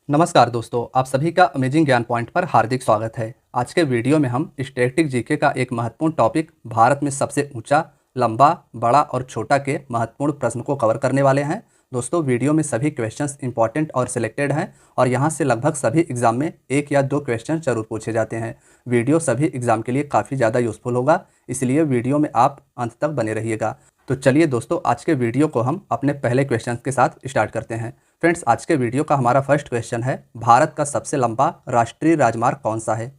नमस्कार दोस्तों, आप सभी का अमेजिंग ज्ञान पॉइंट पर हार्दिक स्वागत है। आज के वीडियो में हम स्टैटिक जीके का एक महत्वपूर्ण टॉपिक भारत में सबसे ऊंचा, लंबा, बड़ा और छोटा के महत्वपूर्ण प्रश्न को कवर करने वाले हैं। दोस्तों, वीडियो में सभी क्वेश्चंस इंपॉर्टेंट और सिलेक्टेड हैं और यहाँ से लगभग सभी एग्जाम में एक या दो क्वेश्चन जरूर पूछे जाते हैं। वीडियो सभी एग्जाम के लिए काफ़ी ज़्यादा यूजफुल होगा, इसलिए वीडियो में आप अंत तक बने रहिएगा। तो चलिए दोस्तों, आज के वीडियो को हम अपने पहले क्वेश्चन के साथ स्टार्ट करते हैं। फ्रेंड्स, आज के वीडियो का हमारा फर्स्ट क्वेश्चन है, भारत का सबसे लंबा राष्ट्रीय राजमार्ग कौन सा है।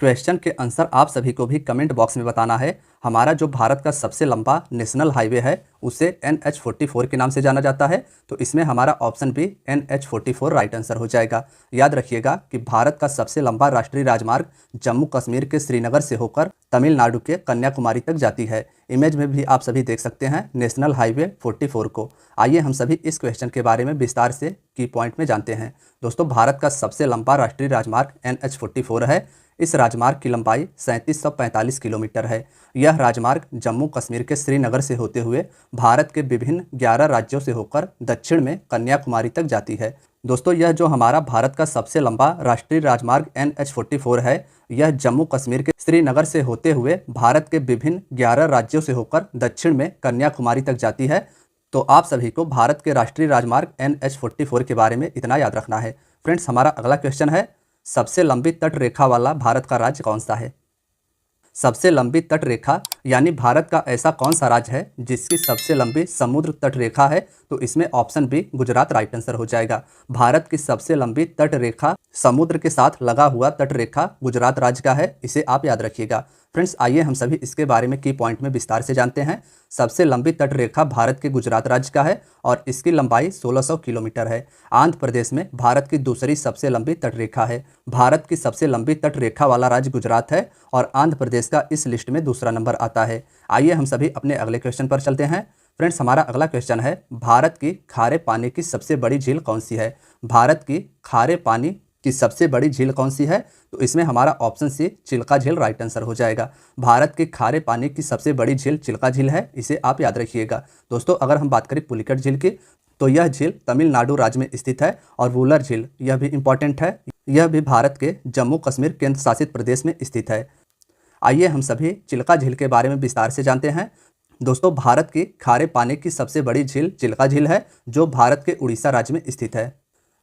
क्वेश्चन के आंसर आप सभी को भी कमेंट बॉक्स में बताना है। हमारा जो भारत का सबसे लंबा नेशनल हाईवे है उसे NH44 के नाम से जाना जाता है, तो इसमें हमारा ऑप्शन भी NH44 राइट आंसर हो जाएगा। याद रखिएगा कि भारत का सबसे लंबा राष्ट्रीय राजमार्ग जम्मू कश्मीर के श्रीनगर से होकर तमिलनाडु के कन्याकुमारी तक जाती है। इमेज में भी आप सभी देख सकते हैं नेशनल हाईवे 44 को। आइए हम सभी इस क्वेश्चन के बारे में विस्तार से की पॉइंट में जानते हैं। दोस्तों, भारत का सबसे लंबा राष्ट्रीय राजमार्ग NH44 है। इस राजमार्ग की लंबाई 3745 किलोमीटर है। यह राजमार्ग जम्मू कश्मीर के श्रीनगर से होते हुए भारत के विभिन्न 11 राज्यों से होकर दक्षिण में कन्याकुमारी तक जाती है। दोस्तों, यह जो हमारा भारत का सबसे लंबा राष्ट्रीय राजमार्ग NH44 है, यह जम्मू कश्मीर के श्रीनगर से होते हुए भारत के विभिन्न 11 राज्यों से होकर दक्षिण में कन्याकुमारी तक जाती है। तो आप सभी को भारत के राष्ट्रीय राजमार्ग NH44 के बारे में इतना याद रखना है। फ्रेंड्स, हमारा अगला क्वेश्चन है, सबसे लंबी तट रेखा वाला भारत का राज्य कौन सा है। सबसे लंबी तट रेखा यानी भारत का ऐसा कौन सा राज्य है जिसकी सबसे लंबी समुद्र तट रेखा है, तो इसमें option B Gujarat right answer हो जाएगा। भारत की सबसे लंबी तट रेखा समुद्र के साथ लगा हुआ तट रेखा गुजरात राज्य का है, इसे आप याद रखिएगा। फ्रेंड्स, आइए हम सभी इसके बारे में की पॉइंट में विस्तार से जानते हैं। सबसे लंबी तट रेखा भारत के गुजरात राज्य का है और इसकी लंबाई 1600 किलोमीटर है। आंध्र प्रदेश में भारत की दूसरी सबसे लंबी तट रेखा है। भारत की सबसे लंबी तट रेखा वाला राज्य गुजरात है और आंध्र प्रदेश का इस लिस्ट में दूसरा नंबर आता है। आइए हम सभी अपने अगले क्वेश्चन पर चलते हैं। फ्रेंड्स, हमारा अगला क्वेश्चन है, भारत की खारे पानी की सबसे बड़ी झील कौन सी है। भारत की खारे पानी की सबसे बड़ी झील कौन सी है, तो इसमें हमारा ऑप्शन सी चिल्का झील राइट आंसर हो जाएगा। भारत के खारे पानी की सबसे बड़ी झील चिल्का झील है, इसे आप याद रखिएगा। दोस्तों, अगर हम बात करें पुलिकट झील की, तो यह झील तमिलनाडु राज्य में स्थित है। और वूलर झील, यह भी इंपॉर्टेंट है, यह भी भारत के जम्मू कश्मीर केंद्र शासित प्रदेश में स्थित है। आइए हम सभी चिल्का झील के बारे में विस्तार से जानते हैं। दोस्तों, भारत की खारे पानी की सबसे बड़ी झील चिल्का झील है, जो भारत के उड़ीसा राज्य में स्थित है।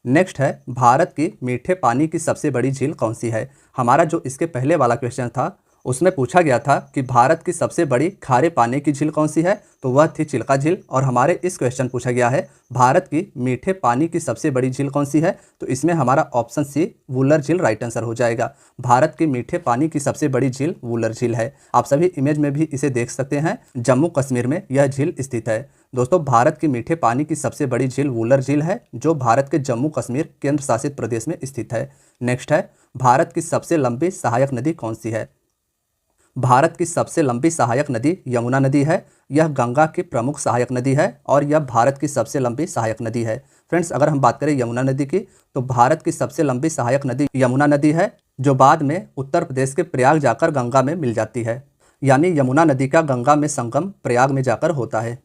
नेक्स्ट है, भारत की मीठे पानी की सबसे बड़ी झील कौन सी है। हमारा जो इसके पहले वाला क्वेश्चन था उसमें पूछा गया था कि भारत की सबसे बड़ी खारे पानी की झील कौन सी है, तो वह थी चिल्का झील। और हमारे इस क्वेश्चन पूछा गया है, भारत की मीठे पानी की सबसे बड़ी झील कौन सी है, तो इसमें हमारा ऑप्शन सी वूलर झील राइट आंसर हो जाएगा। भारत की मीठे पानी की सबसे बड़ी झील वूलर झील है। आप सभी इमेज में भी इसे देख सकते हैं, जम्मू कश्मीर में यह झील स्थित है। दोस्तों, भारत की मीठे पानी की सबसे बड़ी झील वूलर झील है, जो भारत के जम्मू कश्मीर केंद्र शासित प्रदेश में स्थित है। नेक्स्ट है, भारत की सबसे लंबी सहायक नदी कौन सी है। भारत की सबसे लंबी सहायक नदी यमुना नदी है। यह गंगा की प्रमुख सहायक नदी है और यह भारत की सबसे लंबी सहायक नदी है। फ्रेंड्स, अगर हम बात करें यमुना नदी की, तो भारत की सबसे लंबी सहायक नदी यमुना नदी है, जो बाद में उत्तर प्रदेश के प्रयाग जाकर गंगा में मिल जाती है। यानी यमुना नदी का गंगा में संगम प्रयाग में जाकर होता है।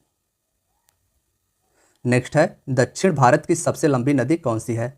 नेक्स्ट है, दक्षिण भारत की सबसे लंबी नदी कौन सी है।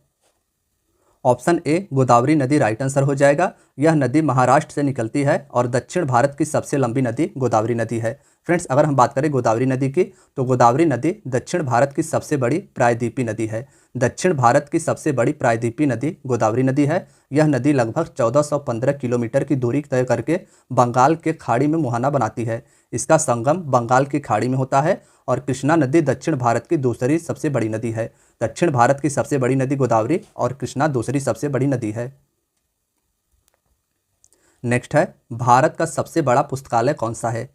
ऑप्शन ए गोदावरी नदी राइट आंसर हो जाएगा। यह नदी महाराष्ट्र से निकलती है और दक्षिण भारत की सबसे लंबी नदी गोदावरी नदी है। फ्रेंड्स, अगर हम बात करें गोदावरी नदी की, तो गोदावरी नदी दक्षिण भारत की सबसे बड़ी प्रायद्वीपीय नदी है। दक्षिण भारत की सबसे बड़ी प्रायद्वीपीय नदी गोदावरी नदी है। यह नदी लगभग 1415 किलोमीटर की दूरी तय करके बंगाल के खाड़ी में मुहाना बनाती है। इसका संगम बंगाल की खाड़ी में होता है और कृष्णा नदी दक्षिण भारत की दूसरी सबसे बड़ी नदी है। दक्षिण भारत की सबसे बड़ी नदी गोदावरी और कृष्णा दूसरी सबसे बड़ी नदी है। नेक्स्ट है, भारत का सबसे बड़ा पुस्तकालय कौन सा है।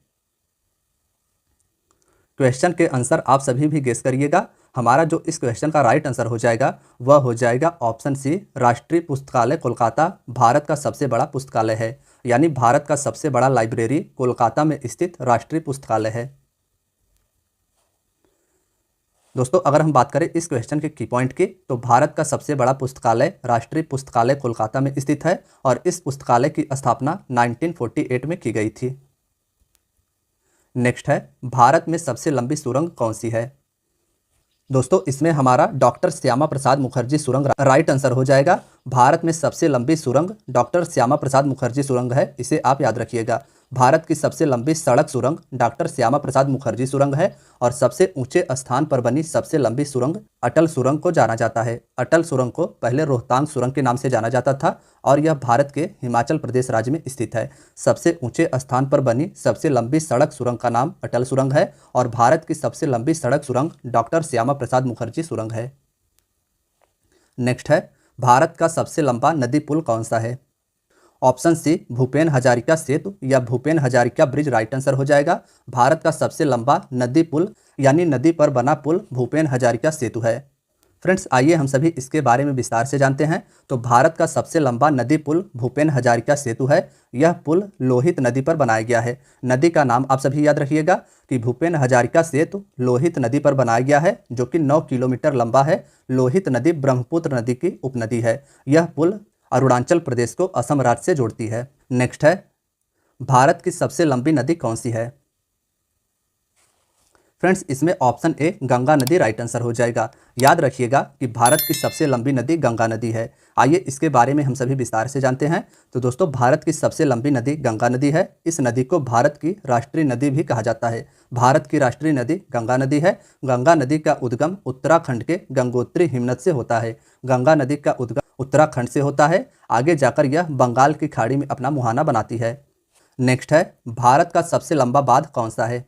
क्वेश्चन के आंसर आप सभी भी गेस करिएगा। हमारा जो इस क्वेश्चन का राइट आंसर हो जाएगा वह हो जाएगा ऑप्शन सी राष्ट्रीय पुस्तकालय कोलकाता भारत का सबसे बड़ा पुस्तकालय है। यानी भारत का सबसे बड़ा लाइब्रेरी कोलकाता में स्थित राष्ट्रीय पुस्तकालय है। दोस्तों, अगर हम बात करें इस क्वेश्चन के की पॉइंट की, तो भारत का सबसे बड़ा पुस्तकालय राष्ट्रीय पुस्तकालय कोलकाता में स्थित है और इस पुस्तकालय की स्थापना 1948 में की गई थी। नेक्स्ट है, भारत में सबसे लंबी सुरंग कौन सी है। दोस्तों इसमें हमारा डॉक्टर श्यामा प्रसाद मुखर्जी सुरंग राइट आंसर हो जाएगा। भारत में सबसे लंबी सुरंग डॉक्टर श्यामा प्रसाद मुखर्जी सुरंग है, इसे आप याद रखिएगा। भारत की सबसे लंबी सड़क सुरंग डॉक्टर श्यामा प्रसाद मुखर्जी सुरंग है और सबसे ऊंचे स्थान पर बनी सबसे लंबी सुरंग अटल सुरंग को जाना जाता है। अटल सुरंग को पहले रोहतांग सुरंग के नाम से जाना जाता था और यह भारत के हिमाचल प्रदेश राज्य में स्थित है। सबसे ऊंचे स्थान पर बनी सबसे लंबी सड़क सुरंग का नाम अटल सुरंग है और भारत की सबसे लंबी सड़क सुरंग डॉक्टर श्यामा प्रसाद मुखर्जी सुरंग है। नेक्स्ट है, भारत का सबसे लंबा नदी पुल कौन सा है? ऑप्शन सी भूपेन हजारिका सेतु या Bhupen Hazarika bridge right answer हो जाएगा। भारत का सबसे लंबा नदी पुल यानी नदी पर बना पुल भूपेन हजारिका सेतु है। फ्रेंड्स आइए हम सभी इसके बारे में विस्तार से जानते हैं। तो भारत का सबसे लंबा नदी पुल भूपेन हजारिका सेतु है। यह पुल लोहित नदी पर बनाया गया है। नदी का नाम आप सभी याद रखिएगा कि भूपेन हजारिका सेतु लोहित नदी पर बनाया गया है, जो कि 9 किलोमीटर लंबा है। लोहित नदी ब्रह्मपुत्र नदी की उपनदी है। यह पुल अरुणाचल प्रदेश को असम राज्य से जोड़ती है। नेक्स्ट है, भारत की सबसे लंबी नदी कौन सी है? फ्रेंड्स इसमें ऑप्शन ए गंगा नदी राइट आंसर हो जाएगा। याद रखिएगा कि भारत की सबसे लंबी नदी गंगा नदी है। आइए इसके बारे में हम सभी विस्तार से जानते हैं। तो दोस्तों भारत की सबसे लंबी नदी गंगा नदी है। इस नदी को भारत की राष्ट्रीय नदी भी कहा जाता है। भारत की राष्ट्रीय नदी गंगा नदी है। गंगा नदी का उद्गम उत्तराखंड के गंगोत्री हिमनद से होता है। गंगा नदी का उद्गम उत्तराखंड से होता है। आगे जाकर यह बंगाल की खाड़ी में अपना मुहाना बनाती है। नेक्स्ट है, भारत का सबसे लंबा बांध कौन सा है?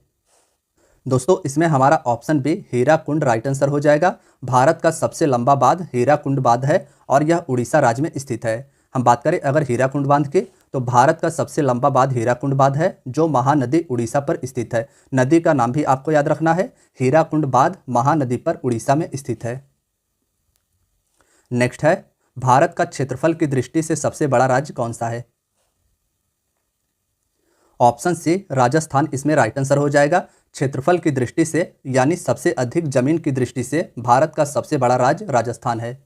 दोस्तों इसमें हमारा option B Hirakud right answer हो जाएगा। भारत का सबसे लंबा बांध हीराकुंड बांध है और यह उड़ीसा राज्य में स्थित है। हम बात करें अगर हीराकुंड बांध की, तो भारत का सबसे लंबा बांध हीराकुंड बांध है, जो महानदी उड़ीसा पर स्थित है। नदी का नाम भी आपको याद रखना है, हीराकुंड बांध महानदी पर उड़ीसा में स्थित है। नेक्स्ट है, भारत का क्षेत्रफल की दृष्टि से सबसे बड़ा राज्य कौन सा है? ऑप्शन सी राजस्थान इसमें राइट आंसर हो जाएगा। क्षेत्रफल की दृष्टि से यानी सबसे अधिक जमीन की दृष्टि से भारत का सबसे बड़ा राज्य राजस्थान है।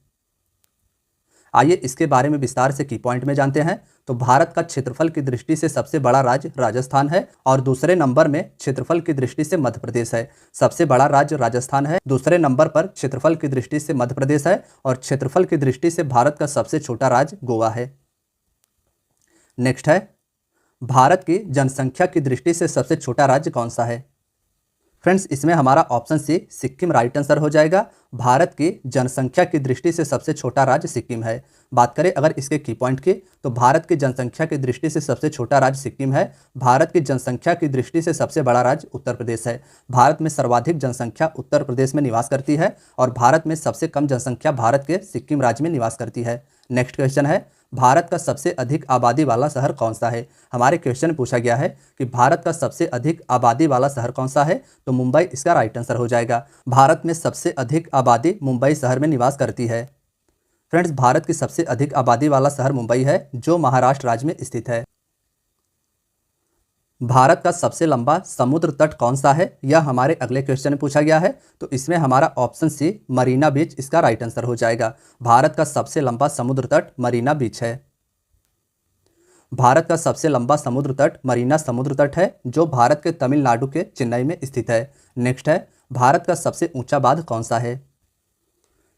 आइए इसके बारे में विस्तार से की पॉइंट में जानते हैं। तो भारत का क्षेत्रफल की दृष्टि से सबसे बड़ा राज्य राजस्थान है और दूसरे नंबर में क्षेत्रफल की दृष्टि से मध्य प्रदेश है। सबसे बड़ा राज्य राजस्थान है, दूसरे नंबर पर क्षेत्रफल की दृष्टि से मध्य प्रदेश है और क्षेत्रफल की दृष्टि से भारत का सबसे छोटा राज्य गोवा है। नेक्स्ट है, भारत की जनसंख्या की दृष्टि से सबसे छोटा राज्य कौन सा है? फ्रेंड्स इसमें हमारा option C Sikkim right answer हो जाएगा। भारत की जनसंख्या की दृष्टि से सबसे छोटा राज्य सिक्किम है। बात करें अगर इसके की पॉइंट की, तो भारत की जनसंख्या की दृष्टि से सबसे छोटा राज्य सिक्किम है। भारत की जनसंख्या की दृष्टि से सबसे बड़ा राज्य उत्तर प्रदेश है। भारत में सर्वाधिक जनसंख्या उत्तर प्रदेश में निवास करती है और भारत में सबसे कम जनसंख्या भारत के सिक्किम राज्य में निवास करती है। नेक्स्ट क्वेश्चन है, भारत का सबसे अधिक आबादी वाला शहर कौन सा है? हमारे क्वेश्चन में पूछा गया है कि भारत का सबसे अधिक आबादी वाला शहर कौन सा है, तो मुंबई इसका राइट आंसर हो जाएगा। भारत में सबसे अधिक आबादी मुंबई शहर में निवास करती है। फ्रेंड्स भारत की सबसे अधिक आबादी वाला शहर मुंबई है, जो महाराष्ट्र राज्य में स्थित है। भारत का सबसे लंबा समुद्र तट कौन सा है, यह हमारे अगले क्वेश्चन में पूछा गया है। तो इसमें हमारा ऑप्शन सी मरीना बीच इसका राइट आंसर हो जाएगा। भारत का सबसे लंबा समुद्र तट मरीना बीच है। भारत का सबसे लंबा समुद्र तट मरीना समुद्र तट है, जो भारत के तमिलनाडु के चेन्नई में स्थित है। नेक्स्ट है, भारत का सबसे ऊंचा बांध कौन सा है?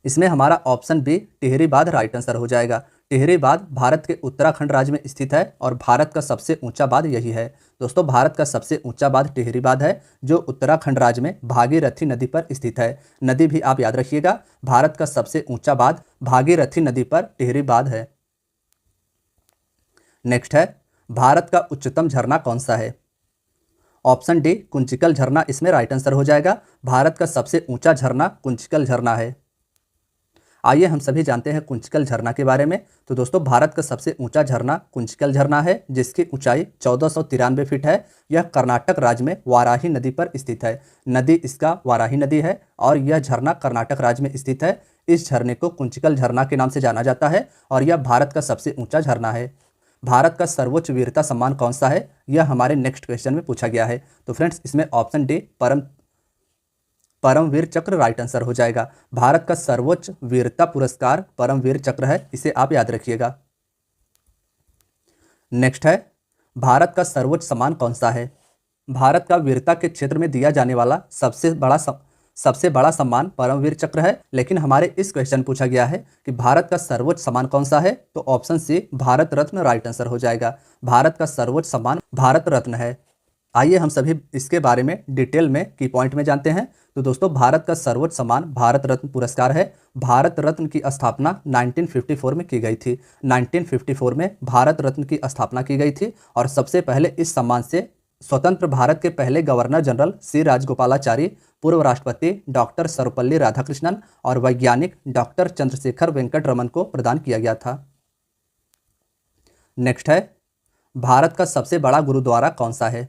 इसमें हमारा ऑप्शन बी टिहरी बांध राइट आंसर हो जाएगा। टिहरी बांध भारत के उत्तराखंड राज्य में स्थित है और भारत का सबसे ऊंचा बांध यही है। दोस्तों भारत का सबसे ऊंचा बांध टिहरी बांध है, जो उत्तराखंड राज्य में भागीरथी नदी पर स्थित है। नदी भी आप याद रखिएगा, भारत का सबसे ऊंचा बांध भागीरथी नदी पर टिहरी बांध है। नेक्स्ट है, भारत का उच्चतम झरना कौन सा है? ऑप्शन डी कुंचिकल झरना इसमें राइट आंसर हो जाएगा। भारत का सबसे ऊंचा झरना कुंचिकल झरना है। आइए हम सभी जानते हैं कुंचिकल झरना के बारे में। तो दोस्तों भारत का सबसे ऊंचा झरना कुंचिकल झरना है, जिसकी ऊंचाई 1493 फीट है। यह कर्नाटक राज्य में वाराही नदी पर स्थित है। नदी इसका वाराही नदी है और यह झरना कर्नाटक राज्य में स्थित है। इस झरने को कुंचिकल झरना के नाम से जाना जाता है और यह भारत का सबसे ऊंचा झरना है। भारत का सर्वोच्च वीरता सम्मान कौन सा है, यह हमारे नेक्स्ट क्वेश्चन में पूछा गया है। तो फ्रेंड्स इसमें ऑप्शन डी परमवीर चक्र राइट आंसर हो जाएगा। भारत का सर्वोच्च वीरता पुरस्कार परमवीर चक्र है, इसे आप याद रखिएगा। नेक्स्ट है, भारत का सर्वोच्च सम्मान कौन सा है? भारत का वीरता के क्षेत्र में दिया जाने वाला सबसे बड़ा सबसे बड़ा सम्मान परमवीर चक्र है, लेकिन हमारे इस क्वेश्चन पूछा गया है कि भारत का सर्वोच्च सम्मान कौन सा है, तो option C Bharat Ratna right answer हो जाएगा। भारत का सर्वोच्च सम्मान भारत रत्न है। आइए हम सभी इसके बारे में डिटेल में की पॉइंट में जानते हैं। तो दोस्तों, भारत का सर्वोच्च सम्मान भारत रत्न पुरस्कार है। भारत रत्न की स्थापना 1954 में की गई थी। 1954 में भारत रत्न की स्थापना की गई थी और सबसे पहले इस सम्मान से स्वतंत्र भारत के पहले गवर्नर जनरल सी राजगोपालाचारी, पूर्व राष्ट्रपति डॉक्टर सर्वपल्ली राधाकृष्णन और वैज्ञानिक डॉक्टर चंद्रशेखर वेंकट रमन को प्रदान किया गया था। नेक्स्ट है, भारत का सबसे बड़ा गुरुद्वारा कौन सा है?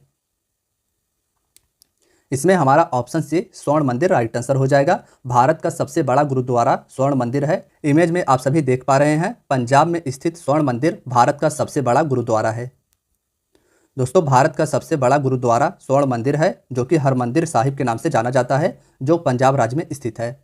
इसमें हमारा ऑप्शन सी स्वर्ण मंदिर राइट आंसर हो जाएगा। भारत का सबसे बड़ा गुरुद्वारा स्वर्ण मंदिर है। इमेज में आप सभी देख पा रहे हैं, पंजाब में स्थित स्वर्ण मंदिर भारत का सबसे बड़ा गुरुद्वारा है। दोस्तों, भारत का सबसे बड़ा गुरुद्वारा स्वर्ण मंदिर है, जो कि हरमंदिर साहिब के नाम से जाना जाता है, जो पंजाब राज्य में स्थित है।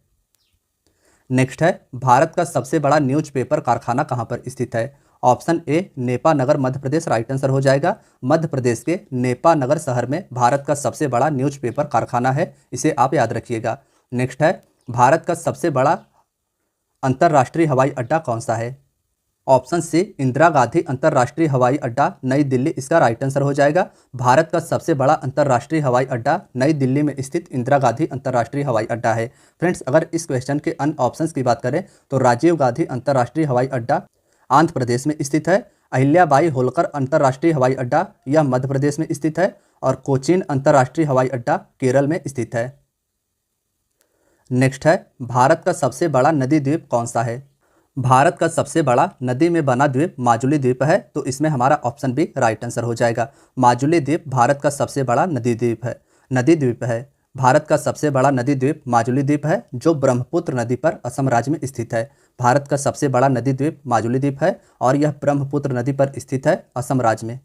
नेक्स्ट है, भारत का सबसे बड़ा न्यूज़पेपर कारखाना कहाँ पर स्थित है? Option A Nipah Nagar Madhya Pradesh right answer हो जाएगा। मध्य प्रदेश के नेपा नगर शहर में भारत का सबसे बड़ा न्यूज़पेपर कारखाना है, इसे आप याद रखिएगा। नेक्स्ट है, भारत का सबसे बड़ा अंतर्राष्ट्रीय हवाई अड्डा कौन सा है? ऑप्शन सी इंदिरा गांधी अंतर्राष्ट्रीय हवाई अड्डा नई दिल्ली, इसका राइट आंसर हो जाएगा। भारत का सबसे बड़ा अंतर्राष्ट्रीय हवाई अड्डा नई दिल्ली में स्थित इंदिरा गांधी अंतर्राष्ट्रीय हवाई अड्डा है। फ्रेंड्स, अगर इस क्वेश्चन के अन्य ऑप्शंस की बात करें तो राजीव गांधी अंतर्राष्ट्रीय हवाई अड्डा आंध्र प्रदेश में स्थित है। अहिल्याबाई होलकर अंतर्राष्ट्रीय हवाई अड्डा यह मध्य प्रदेश में स्थित है और कोचीन अंतर्राष्ट्रीय हवाई अड्डा केरल में स्थित है। नेक्स्ट है, भारत का सबसे बड़ा नदी द्वीप कौन सा है? भारत का सबसे बड़ा नदी में बना द्वीप माजुली द्वीप है, तो इसमें हमारा ऑप्शन बी राइट आंसर हो जाएगा। माजुली द्वीप भारत का सबसे बड़ा नदी द्वीप है। भारत का सबसे बड़ा नदी द्वीप माजुली द्वीप है, जो ब्रह्मपुत्र नदी पर असम राज्य में स्थित है। भारत का सबसे बड़ा नदी द्वीप माजुली द्वीप है और यह ब्रह्मपुत्र नदी पर स्थित है, असम राज्य में।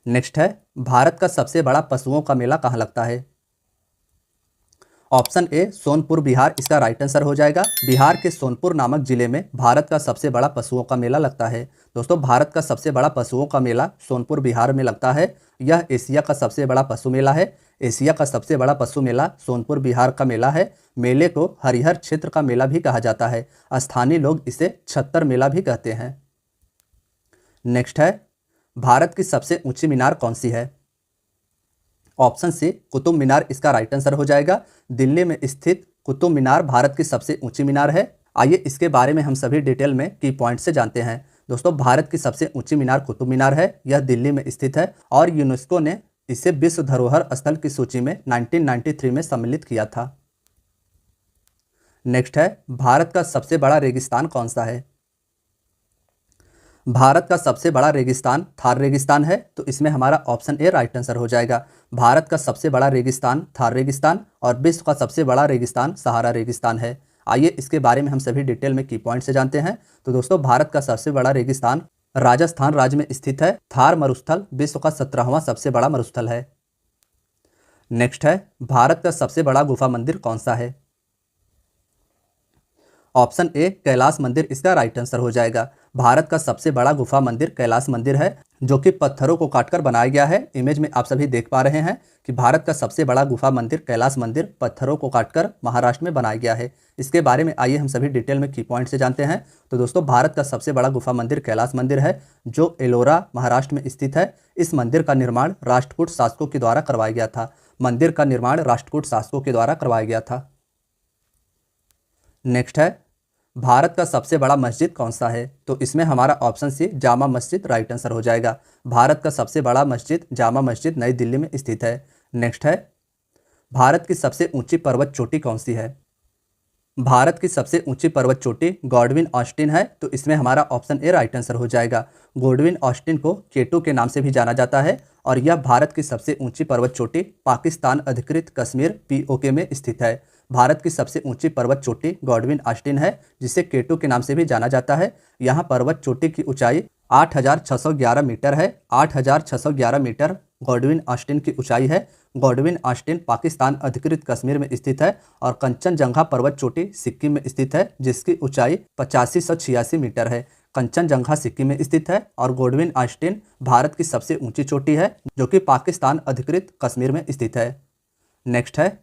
नेक्स्ट है, भारत का सबसे बड़ा पशुओं का मेला कहाँ लगता है? ऑप्शन ए सोनपुर बिहार, इसका राइट आंसर हो जाएगा। बिहार के सोनपुर नामक जिले में भारत का सबसे बड़ा पशुओं का मेला लगता है। दोस्तों, भारत का सबसे बड़ा पशुओं का मेला सोनपुर बिहार में लगता है। यह एशिया का सबसे बड़ा पशु मेला है। एशिया का सबसे बड़ा पशु मेला सोनपुर बिहार का मेला है। मेले को हरिहर क्षेत्र का मेला भी कहा जाता है। स्थानीय लोग इसे छत्तर मेला भी कहते हैं। नेक्स्ट है, भारत की सबसे ऊंची मीनार कौन सी है? ऑप्शन सी कुतुब मीनार, इसका राइट आंसर हो जाएगा। दिल्ली में स्थित कुतुब मीनार भारत की सबसे ऊंची मीनार है। आइए इसके बारे में हम सभी डिटेल में की पॉइंट से जानते हैं। दोस्तों, भारत की सबसे ऊंची मीनार कुतुब मीनार है। यह दिल्ली में स्थित है और यूनेस्को ने इसे विश्व धरोहर स्थल की सूची में 1993 में सम्मिलित किया था। नेक्स्ट है, भारत का सबसे बड़ा रेगिस्तान कौन सा है? भारत का सबसे बड़ा रेगिस्तान थार रेगिस्तान है, तो इसमें हमारा ऑप्शन ए राइट आंसर हो जाएगा। भारत का सबसे बड़ा रेगिस्तान थार रेगिस्तान और विश्व का सबसे बड़ा रेगिस्तान सहारा रेगिस्तान है। आइए इसके बारे में हम सभी डिटेल में की पॉइंट से जानते हैं। तो दोस्तों, भारत का सबसे बड़ा रेगिस्तान राजस्थान राज्य में स्थित है। थार मरुस्थल विश्व का 17वां सबसे बड़ा मरुस्थल है। नेक्स्ट है, भारत का सबसे बड़ा गुफा मंदिर कौन सा है? ऑप्शन ए कैलाश मंदिर, इसका राइट आंसर हो जाएगा। भारत का सबसे बड़ा गुफा मंदिर कैलाश मंदिर है, जो कि पत्थरों को काटकर बनाया गया है। इमेज में आप सभी देख पा रहे हैं कि भारत का सबसे बड़ा गुफा मंदिर कैलाश मंदिर पत्थरों को काटकर महाराष्ट्र में बनाया गया है। इसके बारे में आइए हम सभी डिटेल में की पॉइंट से जानते हैं। तो दोस्तों, भारत का सबसे बड़ा गुफा मंदिर कैलाश मंदिर है, जो एलोरा महाराष्ट्र में स्थित है। इस मंदिर का निर्माण राष्ट्रकूट शासकों के द्वारा करवाया गया था। मंदिर का निर्माण राष्ट्रकूट शासकों के द्वारा करवाया गया था। नेक्स्ट है, भारत का सबसे बड़ा मस्जिद कौन सा है? तो इसमें हमारा ऑप्शन सी जामा मस्जिद राइट आंसर हो जाएगा। भारत का सबसे बड़ा मस्जिद जामा मस्जिद नई दिल्ली में स्थित है। नेक्स्ट है, भारत की सबसे ऊंची पर्वत चोटी कौन सी है? भारत की सबसे ऊंची पर्वत चोटी गॉडविन ऑस्टिन है, तो इसमें हमारा ऑप्शन ए राइट आंसर हो जाएगा। गॉडविन ऑस्टिन को केटू के नाम से भी जाना जाता है और यह भारत की सबसे ऊंची पर्वत चोटी पाकिस्तान अधिकृत कश्मीर POK में स्थित है। भारत की सबसे ऊंची पर्वत चोटी गॉडविन ऑस्टिन है, जिसे केटू के नाम से भी जाना जाता है। यहाँ पर्वत चोटी की ऊंचाई 8611 मीटर है। 8611 मीटर गॉडविन ऑस्टिन की ऊंचाई है। गॉडविन ऑस्टिन पाकिस्तान अधिकृत कश्मीर में स्थित है और कंचनजंगा पर्वत चोटी सिक्किम में स्थित है, जिसकी ऊंचाई 8586 मीटर है। कंचनजंगा सिक्किम में स्थित है और गॉडविन ऑस्टिन भारत की सबसे ऊंची चोटी है, जो कि पाकिस्तान अधिकृत कश्मीर में स्थित है। नेक्स्ट है,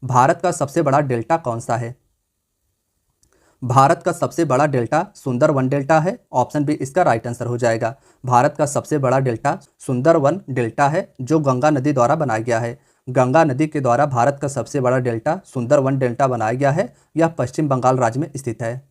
भारत का सबसे बड़ा डेल्टा कौन सा है? भारत का सबसे बड़ा डेल्टा सुंदरवन डेल्टा है। ऑप्शन बी इसका राइट आंसर हो जाएगा। भारत का सबसे बड़ा डेल्टा सुंदरवन डेल्टा है, जो गंगा नदी द्वारा बनाया गया है। गंगा नदी के द्वारा भारत का सबसे बड़ा डेल्टा सुंदरवन डेल्टा बनाया गया है। यह पश्चिम बंगाल राज्य में स्थित है।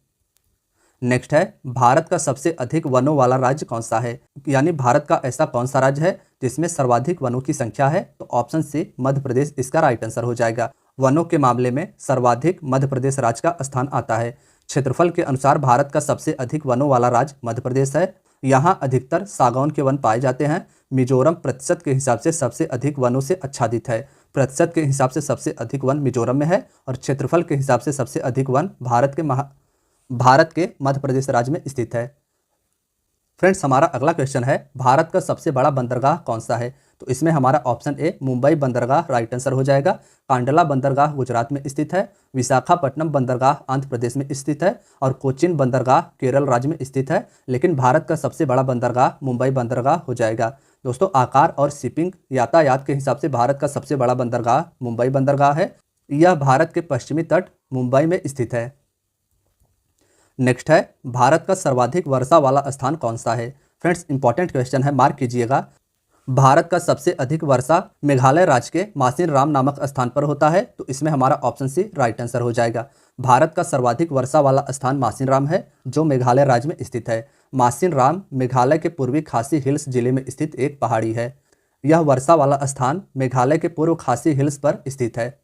नेक्स्ट है, भारत का सबसे अधिक वनों वाला राज्य कौन सा है? यानी भारत का ऐसा कौन सा राज्य है जिसमें सर्वाधिक वनों की संख्या है? तो ऑप्शन सी मध्य प्रदेश इसका राइट आंसर हो जाएगा। वनों के मामले में सर्वाधिक मध्य प्रदेश राज्य का स्थान आता है। क्षेत्रफल के अनुसार भारत का सबसे अधिक वनों वाला राज्य मध्य प्रदेश है। यहाँ अधिकतर सागौन के वन पाए जाते हैं। मिजोरम प्रतिशत के हिसाब से सबसे अधिक वनों से आच्छादित है। प्रतिशत के हिसाब से सबसे अधिक वन मिजोरम में है और क्षेत्रफल के हिसाब से सबसे अधिक वन भारत के मध्य प्रदेश राज्य में स्थित है। फ्रेंड्स, हमारा अगला क्वेश्चन है, भारत का सबसे बड़ा बंदरगाह कौन सा है? तो इसमें हमारा ऑप्शन ए मुंबई बंदरगाह राइट आंसर हो जाएगा। कांडला बंदरगाह गुजरात में स्थित है। विशाखापट्टनम बंदरगाह आंध्र प्रदेश में स्थित है और कोचिन बंदरगाह केरल राज्य में स्थित है। लेकिन भारत का सबसे बड़ा बंदरगाह मुंबई बंदरगाह हो जाएगा। दोस्तों, आकार और शिपिंग यातायात के हिसाब से भारत का सबसे बड़ा बंदरगाह मुंबई बंदरगाह है। यह भारत के पश्चिमी तट मुंबई में स्थित है। नेक्स्ट है, भारत का सर्वाधिक वर्षा वाला स्थान कौन सा है? फ्रेंड्स, इंपॉर्टेंट क्वेश्चन है, मार्क कीजिएगा। भारत का सबसे अधिक वर्षा मेघालय राज्य के मासिन राम नामक स्थान पर होता है। तो इसमें हमारा ऑप्शन सी राइट आंसर हो जाएगा। भारत का सर्वाधिक वर्षा वाला स्थान मासिन राम है, जो मेघालय राज्य में स्थित है। मासिन राम मेघालय के पूर्वी खासी हिल्स जिले में स्थित एक पहाड़ी है। यह वर्षा वाला स्थान मेघालय के पूर्व खासी हिल्स पर स्थित है।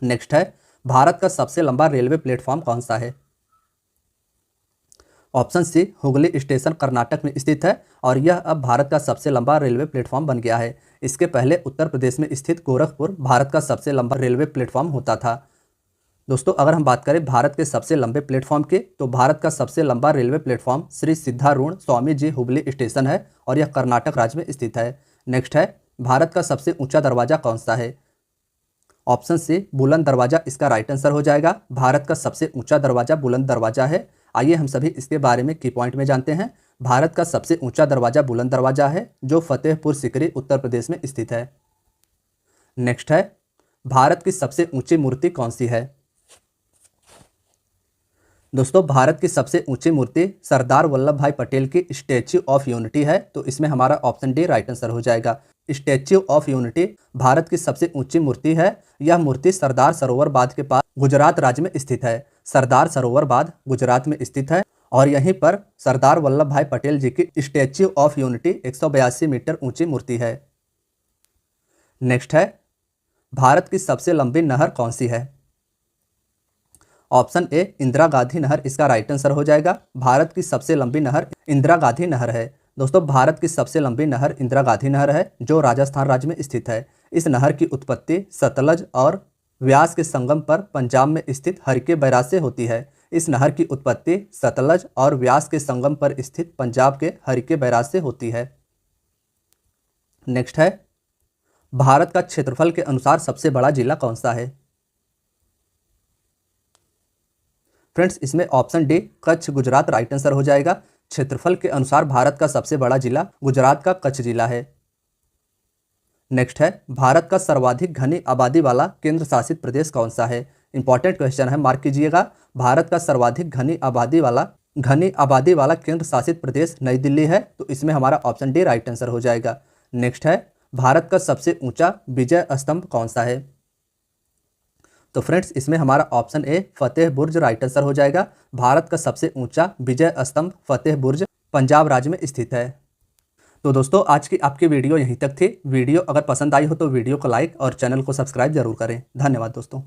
नेक्स्ट है, भारत का सबसे लंबा रेलवे प्लेटफॉर्म कौन सा है? Option C Hooghly station Karnataka में स्थित है और यह अब भारत का सबसे लंबा रेलवे प्लेटफॉर्म बन गया है। इसके पहले उत्तर प्रदेश में स्थित गोरखपुर भारत का सबसे लंबा रेलवे प्लेटफॉर्म होता था। दोस्तों, अगर हम बात करें भारत के सबसे लंबे प्लेटफॉर्म की, तो भारत का सबसे लंबा railway platform Shri Siddharudha Swami ji Hubli station है और यह कर्नाटक राज्य में स्थित है। नेक्स्ट है, भारत का सबसे ऊंचा दरवाजा कौन सा है? ऑप्शन सी बुलंद दरवाजा इसका राइट आंसर हो जाएगा। भारत का सबसे ऊंचा दरवाजा बुलंद दरवाजा है। आइए हम सभी इसके बारे में की पॉइंट में जानते हैं। भारत का सबसे ऊंचा दरवाजा बुलंद दरवाजा है, जो फतेहपुर सीकरी उत्तर प्रदेश में स्थित है। नेक्स्ट है, भारत की सबसे ऊंची मूर्ति कौन सी है? दोस्तों, भारत की सबसे ऊंची मूर्ति सरदार वल्लभ भाई पटेल की स्टैच्यू ऑफ यूनिटी है। तो इसमें हमारा ऑप्शन डी राइट आंसर हो जाएगा। स्टैच्यू ऑफ यूनिटी भारत की सबसे ऊंची मूर्ति है। यह मूर्ति सरदार सरोवर बांध के पास गुजरात राज्य में स्थित है। सरदार सरोवर बांध गुजरात में स्थित है और यहीं पर सरदार वल्लभ भाई पटेल जी की स्टैच्यू ऑफ यूनिटी 182 मीटर ऊंची मूर्ति है। नेक्स्ट है, भारत की सबसे लंबी नहर कौन सी है? ऑप्शन ए इंदिरा गांधी नहर इसका राइट आंसर हो जाएगा। भारत की सबसे लंबी नहर इंदिरा गांधी नहर है। दोस्तों, भारत की सबसे लंबी नहर इंदिरा गांधी नहर है, जो राजस्थान राज्य में स्थित है। इस नहर की उत्पत्ति सतलज और व्यास के संगम पर पंजाब में स्थित हरिके बैराज से होती है। इस नहर की उत्पत्ति सतलज और व्यास के संगम पर स्थित पंजाब के हरिके बैराज से होती है। नेक्स्ट है, भारत का क्षेत्रफल के अनुसार सबसे बड़ा जिला कौन सा है? फ्रेंड्स, इसमें option D Kutch Gujarat right answer हो जाएगा। क्षेत्रफल के अनुसार भारत का सबसे बड़ा जिला गुजरात का कच्छ जिला है। नेक्स्ट है, भारत का सर्वाधिक घनी आबादी वाला केंद्र शासित प्रदेश कौन सा है? इंपॉर्टेंट क्वेश्चन है, मार्क कीजिएगा। भारत का सर्वाधिक घनी आबादी वाला केंद्र शासित प्रदेश नई दिल्ली है। तो इसमें हमारा ऑप्शन डी राइट आंसर हो जाएगा। नेक्स्ट है, भारत का सबसे ऊंचा विजय स्तंभ कौन सा है? तो फ्रेंड्स, इसमें हमारा option A Fateh Burj right answer हो जाएगा। भारत का सबसे ऊंचा विजय स्तंभ फतेह बुर्ज पंजाब राज्य में स्थित है। तो दोस्तों, आज की आपकी वीडियो यहीं तक थी। वीडियो अगर पसंद आई हो तो वीडियो को लाइक और चैनल को सब्सक्राइब जरूर करें। धन्यवाद दोस्तों।